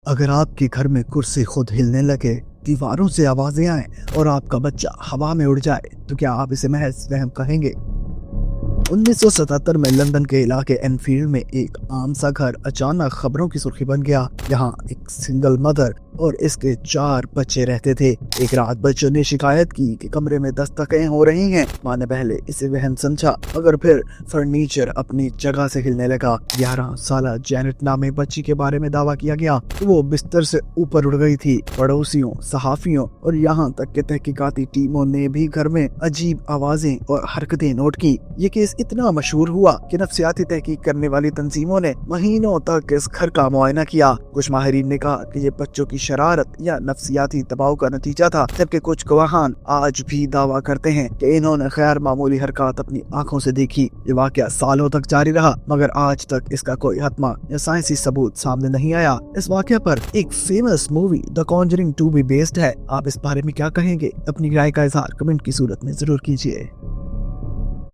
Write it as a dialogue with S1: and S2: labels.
S1: अगर आपके घर में कुर्सी खुद हिलने लगे, दीवारों से आवाजें आए और आपका बच्चा हवा में उड़ जाए, तो क्या आप इसे महज वहम कहेंगे? 1977 में लंदन के इलाके एनफील्ड में एक आम सा घर अचानक खबरों की सुर्खी बन गया। यहाँ एक सिंगल मदर और इसके 4 बच्चे रहते थे। एक रात बच्चों ने शिकायत की कि कमरे में दस्तकें हो रही हैं। माँ ने पहले इसे वहम समझा, मगर फिर फर्नीचर अपनी जगह से हिलने लगा। 11 साल जैनेट नामी बच्ची के बारे में दावा किया गया कि वो बिस्तर से ऊपर उड़ गई थी। पड़ोसियों, सहाफियों और यहाँ तक के तहकीकाती टीमों ने भी घर में अजीब आवाजें और हरकतें नोट की। ये केस इतना मशहूर हुआ कि नफ्सियाती तहकीक करने वाली तंजीमों ने महीनों तक इस घर का मुआयना किया। कुछ माहिरीन ने कहा कि ये बच्चों की शरारत या नफ्सियाती दबाव का नतीजा था, जबकि कुछ गवाहान आज भी दावा करते हैं कि इन्होंने गैर मामूली हरकत अपनी आंखों से देखी। ये वाकया सालों तक जारी रहा, मगर आज तक इसका कोई हतमा या साइंसी सबूत सामने नहीं आया। इस वाकया पर एक फेमस मूवी द कॉन्जरिंग 2 भी बेस्ड है। आप इस बारे में क्या कहेंगे? अपनी राय का इजहार कमेंट की सूरत में जरूर कीजिए।